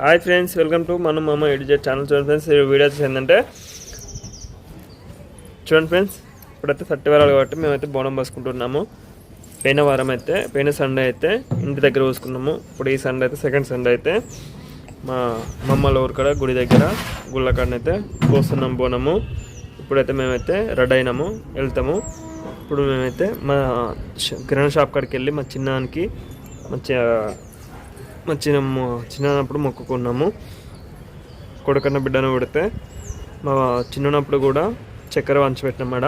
Hi friends, welcome to మన మామ ఎడిజెట్ channel. చూడండి ఫ్రెండ్స్, ఈ వీడియో వచ్చేసి ఏంటంటే చూడండి ఫ్రెండ్స్, ఇప్పుడైతే 30 వారాలు కాబట్టి మేమైతే బోనం పోసుకుంటున్నాము. పోయిన సండే అయితే ఇంటి దగ్గర పోసుకున్నాము. ఇప్పుడు ఈ సండే అయితే సెకండ్ సండే అయితే మా మమ్మల ఊరు కాడ గుడి దగ్గర గుళ్ళకాడనైతే పోస్తున్నాం బోనము. ఇప్పుడైతే మేమైతే రెడీ అయినాము, వెళ్తాము. ఇప్పుడు మేమైతే మా కిరాణా షాప్ కాడికి వెళ్ళి మా చిన్నానికి చిన్నప్పుడు మొక్కుకున్నాము. కొడుకన్న బిడ్డను పెడితే మా చిన్నప్పుడు కూడా చక్కెర వంచిపెట్టినామాడ.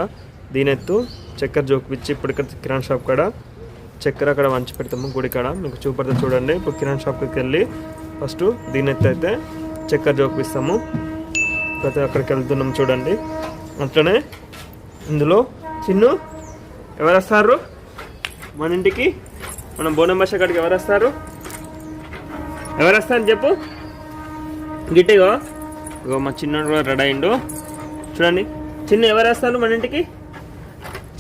దీనెత్తు చక్కెర జోకిపిచ్చి ఇప్పుడు ఇక్కడ కిరాణా షాప్ కాడ చక్కెర అక్కడ వంచి పెడతాము గుడి కాడ. మీకు చూపడితే చూడండి. ఇప్పుడు కిరాణా షాప్కి వెళ్ళి ఫస్ట్ దీనెత్తు అయితే చక్కెర జోకిపిస్తాము. ప్రతి అక్కడికి వెళ్తున్నాము చూడండి. అట్లనే ఇందులో చిన్ను ఎవరు వస్తారు మన ఇంటికి? మనం బోనం భాష కాడికి ఎవరు వస్తారు చెప్పు గిట్టిగో. ఇగో మా చిన్న కూడా రెడీ అయిండు చూడండి. చిన్న ఎవరు వస్తారు మన ఇంటికి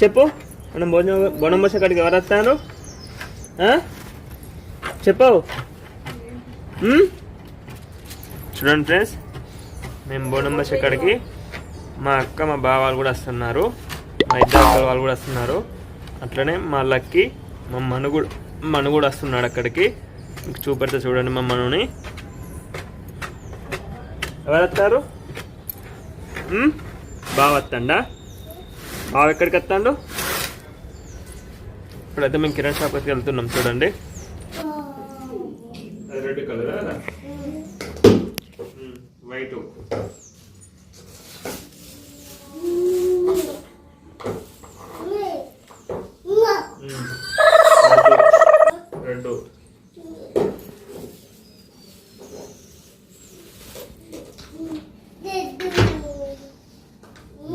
చెప్పు? మనం బోనం భాష కాడికి ఎవరు వస్తారు చెప్పవు? చూడండి ఫ్రెండ్స్, మేము బోనం భాష కాడికి మా అక్క మా బావ వాళ్ళు కూడా వస్తున్నారు, మా ఇద్దరు అక్క వాళ్ళు కూడా వస్తున్నారు. అట్లనే మా లక్కి మా మను కూడా వస్తున్నాడు అక్కడికి. మీకు చూపెడితే చూడండి. మా మనుని ఎవరు వస్తారు? బావ వస్తాడా? బావ ఎక్కడికి వస్తాడు? ఇప్పుడైతే మేము కిరాణా షాప్కి వెళ్తున్నాం చూడండి. Red colour white red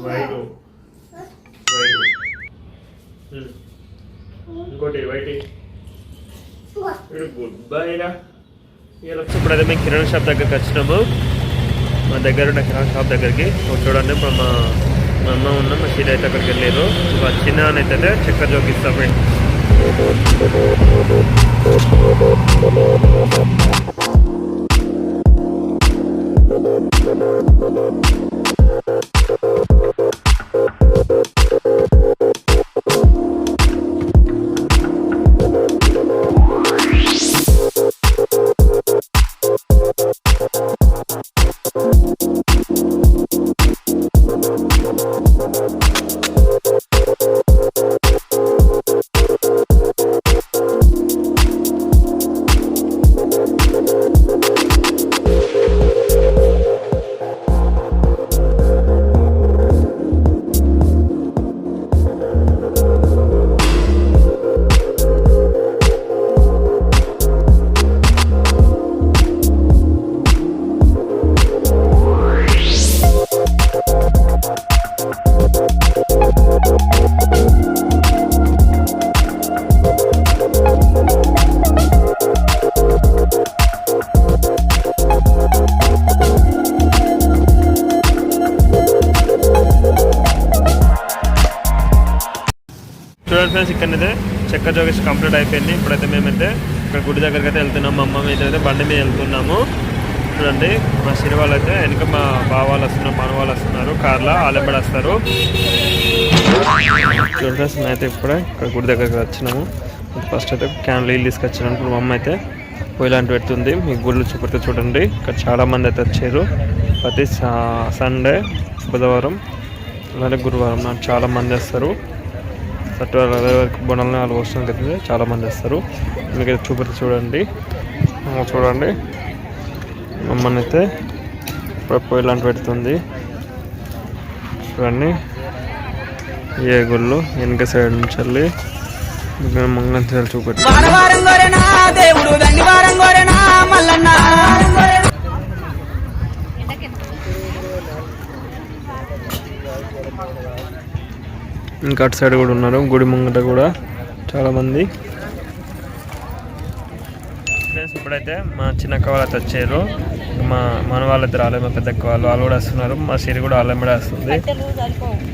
white ఇంకోటి వైట్. గుడ్ బై రా. ఇప్పుడైతే మేము కిరాణా షాప్ దగ్గరికి వచ్చినాము. మా దగ్గర ఉన్న కిరాణా షాప్ దగ్గరికి చూడండి. ఇప్పుడు మా అమ్మ ఉన్నాం, మా సీడ్ అయితే అక్కడికి వెళ్ళారు. చిన్న అయితే చక్కెర జోకిస్తాం. చూడండి ఫ్రెండ్స్, ఇక్కడైతే చక్కెర జోగేసి కంప్లీట్ అయిపోయింది. ఇప్పుడైతే మేమైతే ఇక్కడ గుడి దగ్గరికి అయితే వెళ్తున్నాము. మా అమ్మ మీద అయితే బండి మీద వెళ్తున్నాము. చూడండి, మా సిరి వాళ్ళు అయితే వెనక మా బావ వాళ్ళు వస్తున్నారు, మన వాళ్ళు వస్తున్నారు కార్లో, ఆలెంబడి వస్తారు. చూడండి ఫ్రెండ్స్, మేమైతే ఇప్పుడే ఇక్కడ గుడి దగ్గరికి వచ్చినాము. ఫస్ట్ అయితే క్యాన్ నీళ్ళు తీసుకొచ్చినాము. ఇప్పుడు మా అమ్మ అయితే పొయ్యిలాంటి పెడుతుంది. మీ గుళ్ళు చూపెడితే చూడండి. ఇక్కడ చాలామంది అయితే వచ్చారు. ప్రతి సండే, బుధవారం అలాగే గురువారం నాకు చాలామంది వస్తారు. 30 వరకు బోనాలని వాళ్ళు వస్తుంది కదా, చాలామంది వస్తారు. మీకు చూపెడితే చూడండి. మమ్మల్ని అయితే ఇప్పుడు పొయ్యిలాంటి పెడుతుంది చూడండి. ఏ గుళ్ళు వెనక సైడ్ నుంచి వెళ్ళి మంగళ చూపెట్టి ఇంకా అటు సైడ్ కూడా ఉన్నారు. గుడి ముంగట కూడా చాలామంది. ఇప్పుడైతే మా చిన్నక్క వాళ్ళైతే వచ్చారు. మన వాళ్ళైతే రాలేదు, మా పెద్దక్క వాళ్ళు కూడా వస్తున్నారు. మా సిరి కూడా వాళ్ళ మీద వస్తుంది.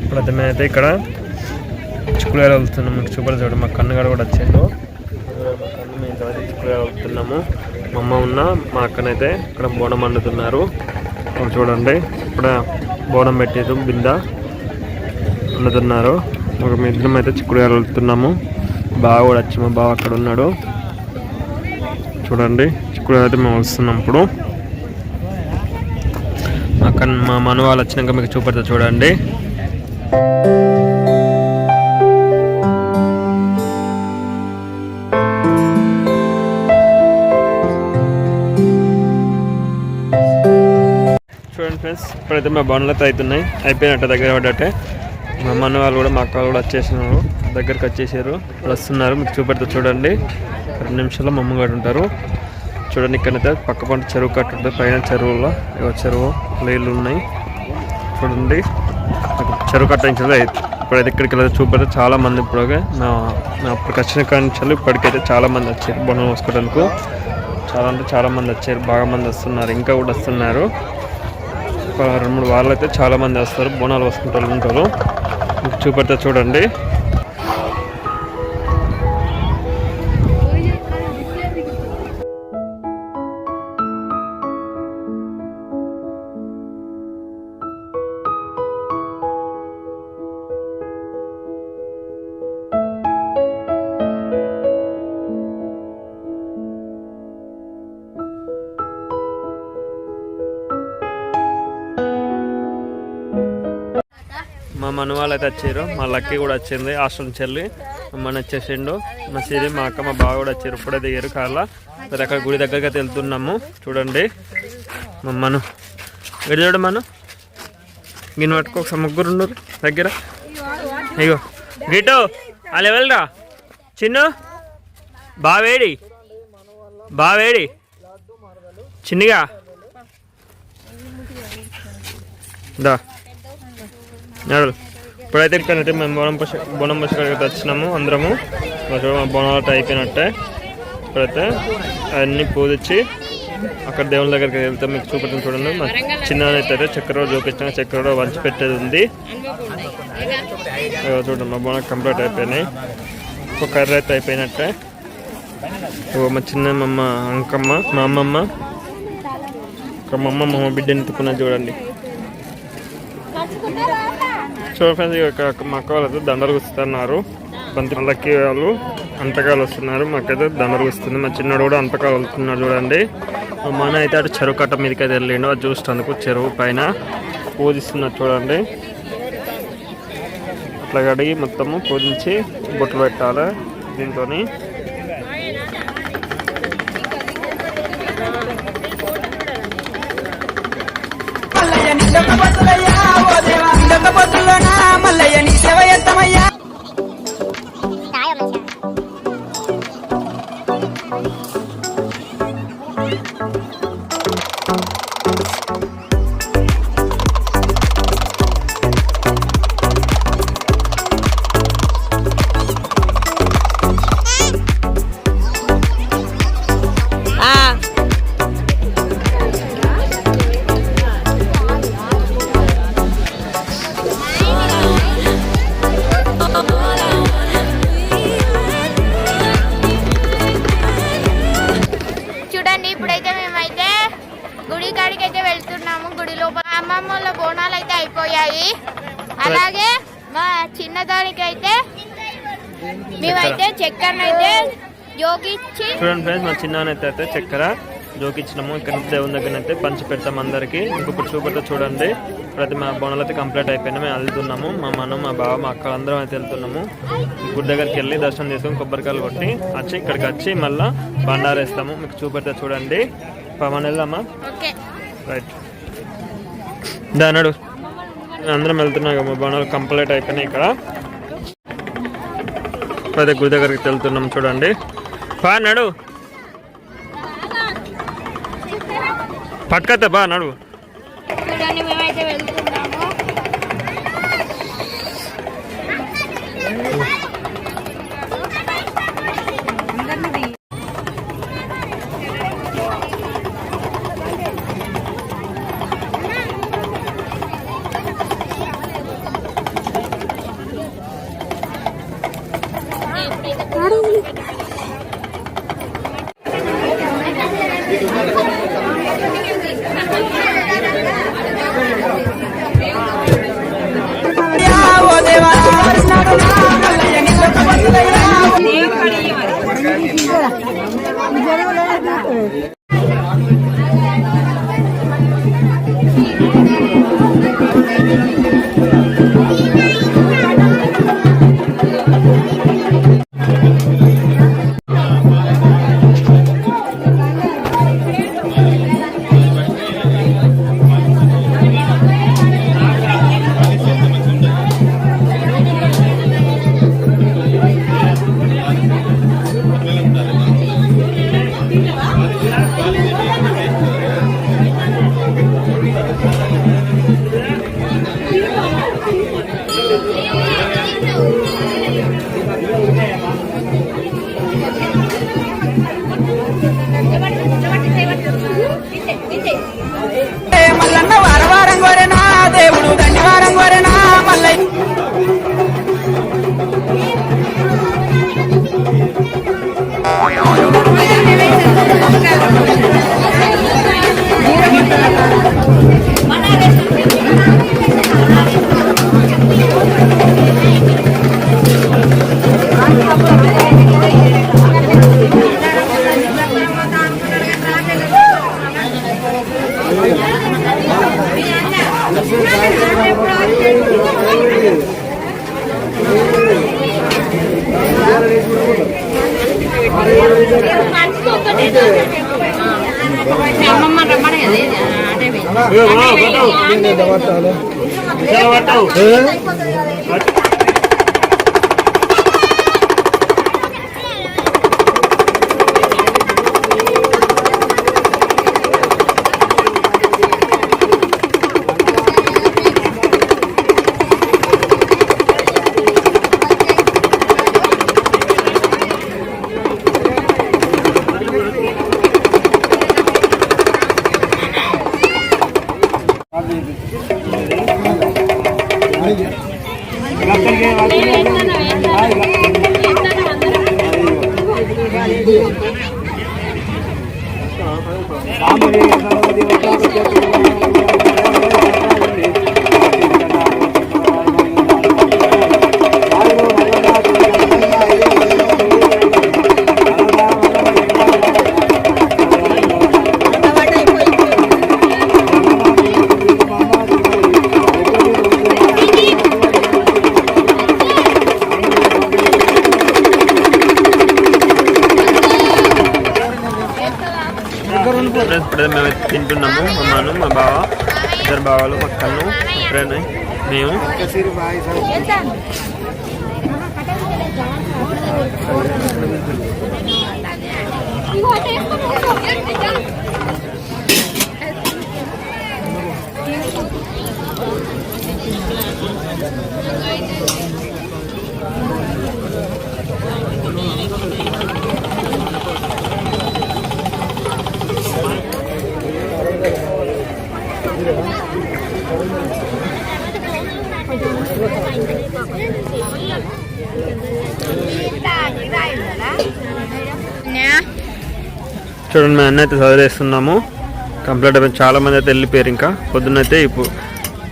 ఇప్పుడైతే మేమైతే ఇక్కడ చిక్కుడుకాయలు వెళ్తున్నాం. మీకు చూపలు చూడండి. మా కన్నుగాడు కూడా వచ్చాడు. మా కన్ను మేము చిక్కుడుకాయలు వెళ్తున్నాము. మా అమ్మ ఉన్న మా అక్కనైతే ఇక్కడ బోనం వండుతున్నారు. చూడండి ఇక్కడ బోనం పెట్టారు, బింద వండుతున్నారు. ఒక మిద్దరం అయితే చిక్కుడుకాయలు వెళ్తున్నాము. బాగా కూడా వచ్చి మా బావ అక్కడ ఉన్నాడు. చూడండి చిక్కుడుకాయ అయితే మేము వస్తున్నాం. ఇప్పుడు అక్కడ మా మన వాళ్ళు వచ్చినాక మీకు చూపెడతా చూడండి. చూడండి ఫ్రెండ్స్, ఇప్పుడైతే మా బండ్లు అయితే అవుతున్నాయి, అయిపోయినట్టు దగ్గర పడ్డట్టే. మా అమ్మ వాళ్ళు కూడా మా అక్క వాళ్ళు కూడా వచ్చేసినారు, దగ్గరికి వచ్చేసారు, వస్తున్నారు. మీకు చూపెడతా చూడండి. 2 నిమిషాల్లో మా అమ్మగారు ఉంటారు. చూడండి ఇక్కడైతే పక్క పంట చెరువు కట్టు ఉంటుంది, పైన చెరువులో చెరువు నీళ్ళు ఉన్నాయి. చూడండి చెరువు కట్టించాలి. ఇప్పుడైతే ఇక్కడికి వెళ్ళి చూపెడితే చాలా మంది ఇప్పుడు అప్పుడు వచ్చిన కానించాలి ఇప్పటికైతే చాలా మంది వచ్చారు బోనం వేసుకోవడానికి. చాలా అంటే చాలా మంది వచ్చారు, బాగా మంది వస్తున్నారు, ఇంకా కూడా వస్తున్నారు. 2-3 వారాలు అయితే చాలా మంది వస్తారు, బోనాలు వేసుకుంటూ ఉంటారు. చూపెడితే చూడండి. మా మన వాళ్ళు అయితే వచ్చారు, మా లక్కీ కూడా వచ్చింది హాస్టల్ నుంచి వెళ్ళి. మన వచ్చేసిండు, మా సిరి, మా అక్క, మా బావ కూడా వచ్చారు. ఇప్పుడే దిగారు కార్లో. మరి అక్కడ గుడి దగ్గరికి అయితే వెళ్తున్నాము. చూడండి మను ఎడు చూడు, మను గిన్నె పట్టుకో, ఒకసారి ముగ్గురు ఉండరు దగ్గర. ఇగో గిటో ఆ లెవెల్రా చిన్ను, బావేడి బావేడి చిన్నగా దా నడు. ఇప్పుడైతే ఇక్కడైతే మేము బోనం పసుకడికి వచ్చినాము అందరము. మా బోనాలు అయిపోయినట్టే. ఇప్పుడైతే అవన్నీ పూజించి అక్కడ దేవుని దగ్గరికి వెళ్తే మీకు చూపెట్టిన చూడండి. మా చిన్నైతే చక్కెర చూపించిన చక్కెర వంచి పెట్టేది ఉంది. చూడండి మా బోనం కంప్లీట్ అయిపోయినాయి. ఒక కర్రీ అయితే అయిపోయినట్టే. మా చిన్న అమ్మమ్మ అంకమ్మ, మా అమ్మమ్మ, ఒక మా అమ్మమ్మ మా బిడ్డని ఎత్తుకున్నది చూడండి. చూడండి ఫ్రెండ్స్, మా అక్క వాళ్ళైతే దండలు గుస్తున్నారు. బంతిలకి వాళ్ళు అంతకాలు వస్తున్నారు. మాకైతే దండలు గుస్తుంది. మా చిన్నోడు కూడా అంతకాలు వెళ్తున్నాడు చూడండి. మా మన అయితే అటు చెరువు కట్ట మీదకి అయితే వెళ్ళిండు, అది చూసినందుకు చెరువు పైన పూజిస్తున్నారు చూడండి. అట్లా కడిగి మొత్తము పూజించి బొట్లు పెట్టాలి దీంతో. ఇప్పుడైతే మేమైతే గుడి కాడికి అయితే వెళ్తున్నాము. గుడి లోపల అమ్మమ్మ వాళ్ళ బోనాలు అయితే అయిపోయాయి. అలాగే మా చిన్నదానికి అయితే మేమైతే చక్కెరనైతే జోకిచ్చి చూడండి ఫ్రెండ్స్, మా చిన్ననైతే చక్కెర జోకిచ్చినాము. ఇక్కడ దేవుని దగ్గర అయితే పంచి పెడతాం అందరికి. ఇంకొకటి చూపెట్ట చూడండి. ప్రతి మా బోనాలు అయితే కంప్లీట్ అయిపోయినా మేము వెళ్తున్నాము. మా మనం, మా బావ, మా అక్క అందరం అయితే వెళ్తున్నాము. గుడి దగ్గరికి వెళ్ళి దర్శనం చేసుకొని కొబ్బరికాయలు కొట్టి వచ్చి ఇక్కడికి వచ్చి మళ్ళీ బండారేస్తాము. మీకు చూపెడతా చూడండి. మన వెళ్దామా? రైట్ దానడు అందరం వెళ్తున్నాం. మా బోనాలు కంప్లీట్ అయిపోయినాయి. ఇక్కడ ప్రతి గుడి దగ్గరికి వెళ్తున్నాం చూడండి. బా నడు, పట్టుకతే బా నడు. చూడండి మేమైతే వెళ్తున్నాము. మల్లన్న వారం కోరేనా దేవుడు దండి వారం కోరేనా మల్లయ్య అమ్మమ్మ రమ్మని ఇప్పుడే మేము తింటున్నాము. అమ్మను, మా బావ, ఇద్దరు బావాలు, మా కన్ను, ఇప్పుడే మేము. చూడండి, మేము అన్నీ అయితే చదివేస్తున్నాము. కంప్లీట్ అయిపోయింది. చాలా మంది అయితే వెళ్ళిపోయారు. ఇంకా పొద్దున్నైతే ఇప్పుడు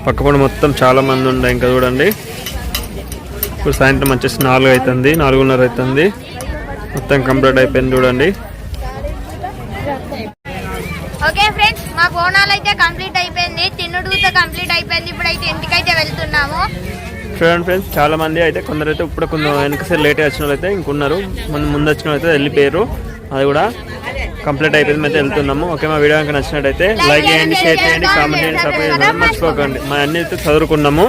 పక్కపడి మొత్తం చాలా మంది ఉండే. ఇంకా చూడండి, ఇప్పుడు సాయంత్రం వచ్చేసి 4 అవుతుంది, 4:30 అవుతుంది. మొత్తం కంప్లీట్ అయిపోయింది. చూడండి. ఓకే ఫ్రెండ్స్, మా బోనాలు అయితే కంప్లీట్ అయిపోయింది, తిన్నుడుతో కంప్లీట్ అయిపోయింది. ఇప్పుడైతే ఇంటికైతే వెళ్తున్నాము. చూడండి ఫ్రెండ్స్, చాలా మంది అయితే కొందరైతే ఇప్పుడు కొంచెం వెనకసారి లేట్గా వచ్చిన వాళ్ళు అయితే ఇంకున్నారు. ముందు వచ్చిన వాళ్ళు అయితే వెళ్ళిపోయారు. అది కూడా కంప్లీట్ అయిపోయింది. మేము వెళ్తున్నాము. ఓకే, మా వీడియో కనుక నచ్చినట్టయితే లైక్ చేయండి, షేర్ చేయండి, కామెంట్ చేయండి, సబ్స్క్రైబ్ చేయండి, మర్చిపోకండి. మా అన్ని అయితే చదువుకున్నాము.